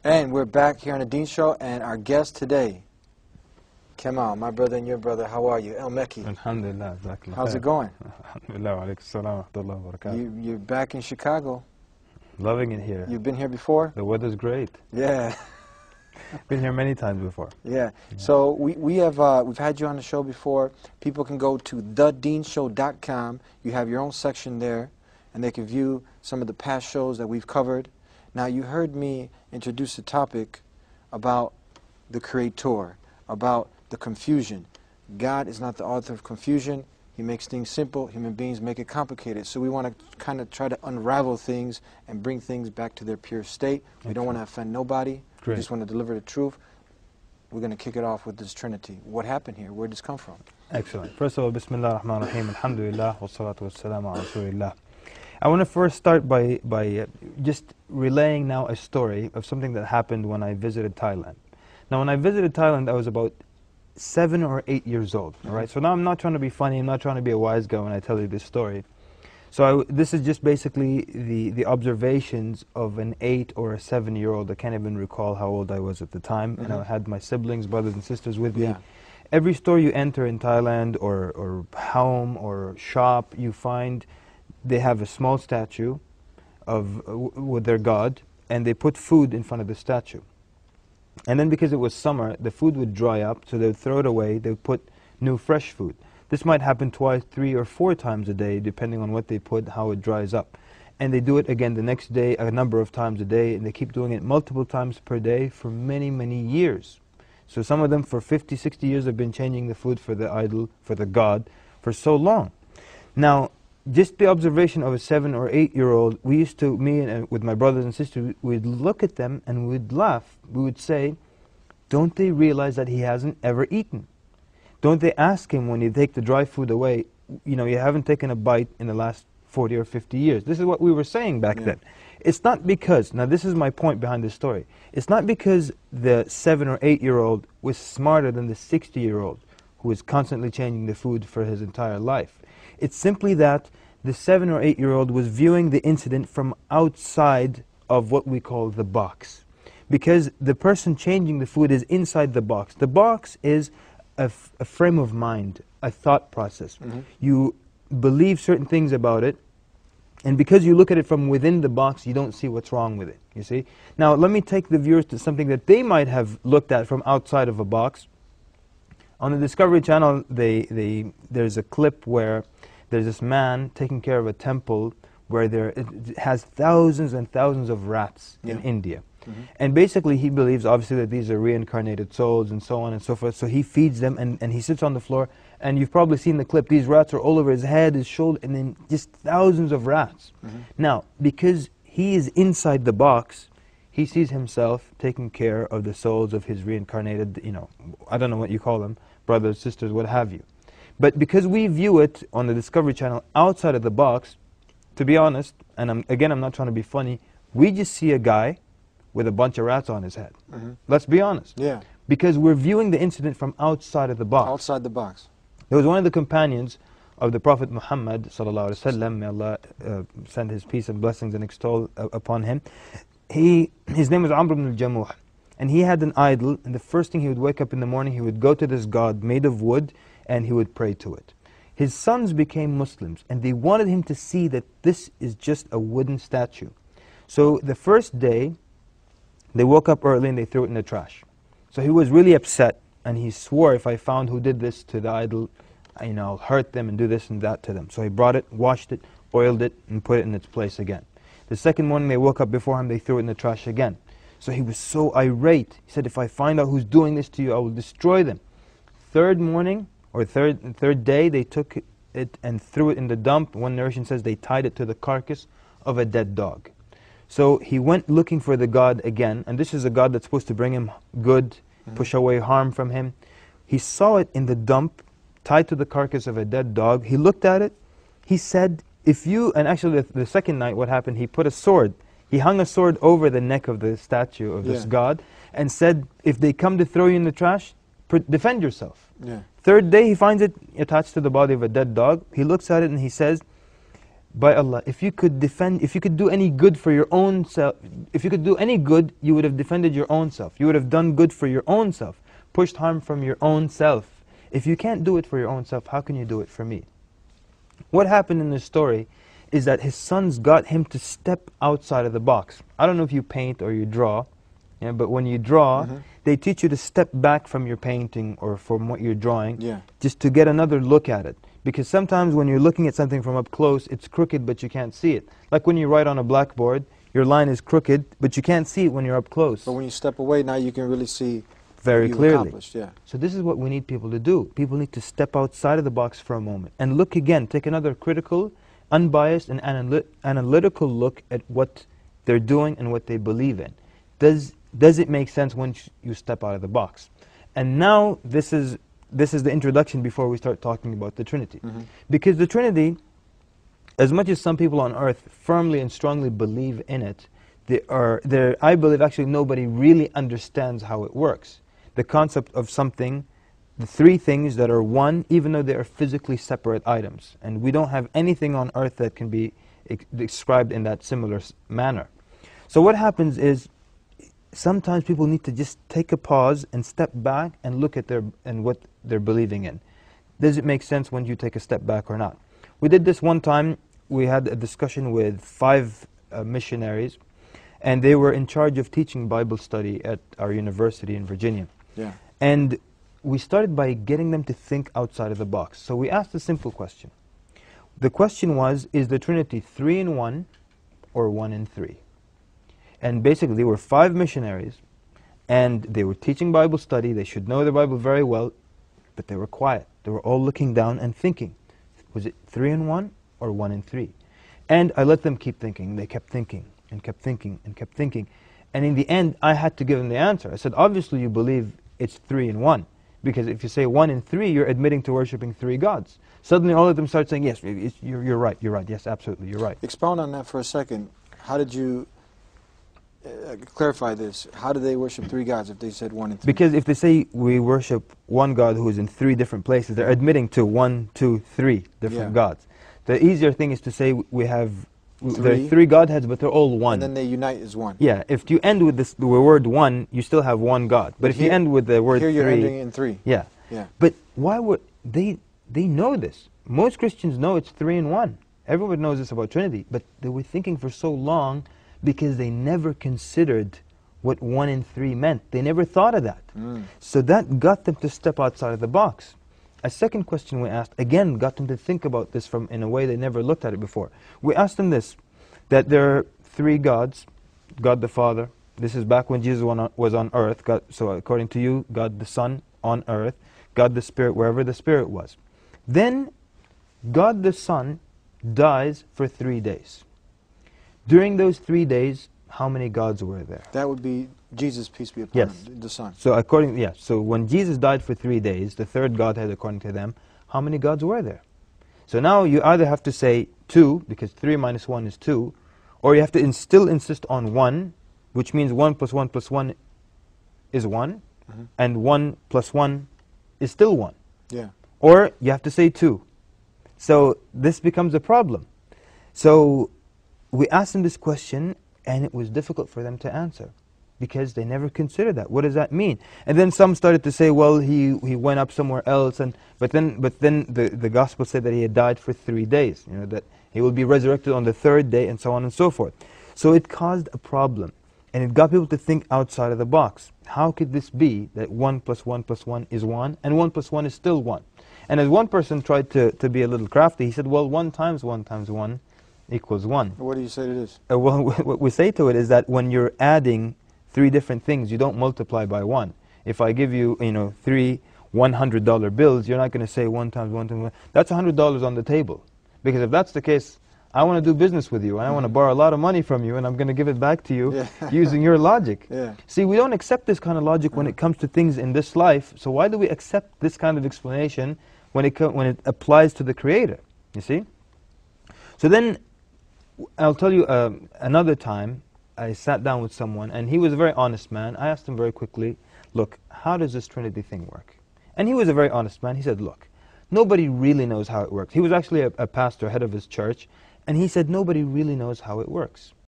And we're back here on the Deen Show, and our guest today, Kemal, my brother and your brother. How are you? El Mekki. Alhamdulillah. How's it going? Alhamdulillah. Wa alaikum salam wa rahmatullahi wa barakatuh. You're back in Chicago. Loving it here. You've been here before? The weather's great. Yeah. Been here many times before. Yeah. So we've had you on the show before. People can go to thedeenshow.com. You have your own section there, and they can view some of the past shows that we've covered. Now, you heard me introduce a topic about the Creator, about the confusion. God is not the author of confusion. He makes things simple. Human beings make it complicated. So we want to kind of try to unravel things and bring things back to their pure state. We don't want to offend nobody. Great. We just want to deliver the truth. We're going to kick it off with this Trinity. What happened here? Where did this come from? Excellent. First of all, Bismillah ar-Rahman ar-Rahim, Alhamdulillah, wa salatu wa salam ala Rasulillah. I want to first start by just relaying now a story of something that happened when I visited Thailand. Now, when I visited Thailand, I was about 7 or 8 years old. All right. So now I'm not trying to be funny. I'm not trying to be a wise guy when I tell you this story. So this is just basically the observations of an 8 or a 7-year-old. I can't even recall how old I was at the time. And I had my siblings, brothers and sisters with me. Every store you enter in Thailand, or home or shop, you find they have a small statue of with their god, and they put food in front of the statue. And then because it was summer, the food would dry up, so they would throw it away. They would put new fresh food. This might happen twice, 3 or 4 times a day, depending on what they put, how it dries up. And they do it again the next day, a number of times a day, and they keep doing it multiple times per day for many, many years. So some of them for 50, 60 years have been changing the food for the idol, for the god, for so long. Now, just the observation of a 7 or 8-year-old, we used to, me and with my brothers and sisters, we'd look at them and we'd laugh. We would say, don't they realize that he hasn't ever eaten? Don't they ask him when you take the dry food away, you know, you haven't taken a bite in the last 40 or 50 years. This is what we were saying back then. It's not because, now this is my point behind this story, it's not because the 7 or 8-year-old was smarter than the 60-year-old who is constantly changing the food for his entire life. It's simply that the 7 or 8-year-old was viewing the incident from outside of what we call the box. Because the person changing the food is inside the box. The box is a frame of mind, a thought process. You believe certain things about it, and because you look at it from within the box, you don't see what's wrong with it, you see? Now, let me take the viewers to something that they might have looked at from outside of a box. On the Discovery Channel, there's a clip where there's this man taking care of a temple where it has thousands and thousands of rats in India. And basically he believes, obviously, that these are reincarnated souls and so on and so forth. So he feeds them, and he sits on the floor, and you've probably seen the clip. These rats are all over his head, his shoulder, and then just thousands of rats. Now, because he is inside the box, he sees himself taking care of the souls of his reincarnated, you know, I don't know what you call them, brothers, sisters, what have you. But because we view it on the Discovery Channel outside of the box, to be honest, and I'm not trying to be funny, we just see a guy with a bunch of rats on his head. Let's be honest. Yeah. Because we're viewing the incident from outside of the box. Outside the box. There was one of the companions of the Prophet Muhammad sallallahu alaihi wasallam, may Allah send his peace and blessings and extol upon him. His name was Amr ibn al-Jamuh, and he had an idol, and the first thing he would wake up in the morning, he would go to this god made of wood, and he would pray to it. His sons became Muslims, and they wanted him to see that this is just a wooden statue. So the first day, they woke up early and they threw it in the trash. So he was really upset, and he swore, if I found who did this to the idol, you know, I'll hurt them and do this and that to them. So he brought it, washed it, oiled it, and put it in its place again. The second morning they woke up before him, they threw it in the trash again. So he was so irate. He said, if I find out who's doing this to you, I will destroy them. Third morning, or third day, they took it and threw it in the dump. One narration says they tied it to the carcass of a dead dog. So he went looking for the god again, and this is a god that's supposed to bring him good, push away harm from him. He saw it in the dump, tied to the carcass of a dead dog. He looked at it. He said, if you, and actually the second night what happened, he put a sword. He hung a sword over the neck of the statue of this god and said, if they come to throw you in the trash, defend yourself. Third day he finds it attached to the body of a dead dog. He looks at it and he says, by Allah, if you could do any good for your own self, if you could do any good, you would have defended your own self. You would have done good for your own self, pushed harm from your own self. If you can't do it for your own self, how can you do it for me? What happened in this story is that his sons got him to step outside of the box. I don't know if you paint or you draw, yeah, but when you draw, they teach you to step back from your painting or from what you're drawing, just to get another look at it. Because sometimes when you're looking at something from up close, it's crooked, but you can't see it. Like when you write on a blackboard, your line is crooked, but you can't see it when you're up close. But when you step away, now you can really see very clearly. Yeah. So this is what we need people to do. People need to step outside of the box for a moment and look again, take another critical, unbiased, and analytical look at what they're doing and what they believe in. Does it make sense when you step out of the box? And now this is the introduction before we start talking about the Trinity. Because the Trinity, as much as some people on earth firmly and strongly believe in it, I believe actually nobody really understands how it works. The concept of something, the three things that are one, even though they are physically separate items. And we don't have anything on earth that can be described in that similar manner. So what happens is, sometimes people need to just take a pause and step back and look at what they're believing in. Does it make sense when you take a step back or not? We did this one time. We had a discussion with 5 missionaries, and they were in charge of teaching Bible study at our university in Virginia. Yeah. And we started by getting them to think outside of the box. So we asked a simple question. The question was, is the Trinity 3 in 1 or 1 in 3? And basically, they were 5 missionaries, and they were teaching Bible study. They should know the Bible very well, but they were quiet. They were all looking down and thinking, was it 3 in 1 or 1 in 3? And I let them keep thinking. They kept thinking and kept thinking and kept thinking. And in the end, I had to give them the answer. I said, obviously you believe it's 3 in 1, because if you say 1 in 3, you're admitting to worshiping 3 gods. Suddenly all of them start saying, yes, you're right, yes, absolutely, you're right. Expound on that for a second. How did you clarify this? How do they worship 3 gods if they said 1 and 3? Because if they say we worship one God who is in 3 different places, they're admitting to 1, 2, 3 different gods. The easier thing is to say there are 3 godheads, but they're all one. And then they unite as one. Yeah, if you end with the word 1, you still have 1 God. But if you end with the word 3... Here you're ending in 3. Yeah. But why would... They know this. Most Christians know it's 3 in 1. Everyone knows this about Trinity. But they were thinking for so long because they never considered what 1 in 3 meant. They never thought of that. So that got them to step outside of the box. A second question we asked, again, got them to think about this in a way they never looked at it before. We asked them this, that there are 3 gods, God the Father. This is back when Jesus was on earth. So according to you, God the Son on earth, God the Spirit wherever the Spirit was. Then God the Son dies for 3 days. During those 3 days, how many gods were there? That would be Jesus, peace be upon him, the Son. So so when Jesus died for 3 days, the 3rd Godhead according to them, how many gods were there? So now you either have to say 2, because 3 minus 1 is 2, or you have to still insist on 1, which means 1 plus 1 plus 1 is 1, and 1 plus 1 is still 1. Yeah. Or you have to say 2. So this becomes a problem. So we asked them this question, and it was difficult for them to answer, because they never considered that. What does that mean? And then some started to say, well, he went up somewhere else, but then the gospel said that he had died for 3 days, that he will be resurrected on the 3rd day, and so on and so forth. So it caused a problem, and it got people to think outside of the box. How could this be that 1 plus 1 plus 1 is 1, and 1 plus 1 is still 1? And as one person tried to be a little crafty, he said, well, 1 times 1 times 1 equals 1. What do you say to this? Well, what we say to it is that when you're adding 3 different things, you don't multiply by 1. If I give you, 3 $100 bills, you're not going to say 1 times 1 times 1. That's $100 on the table. Because if that's the case, I want to do business with you, and I want to borrow a lot of money from you, and I'm going to give it back to you using your logic. See, we don't accept this kind of logic when it comes to things in this life, so why do we accept this kind of explanation when it applies to the Creator? You see? So then, I'll tell you another time, I sat down with someone, and he was a very honest man. I asked him very quickly, look, how does this Trinity thing work? And he was a very honest man. He said, look, nobody really knows how it works. He was actually a pastor, head of his church, And he said nobody really knows how it works.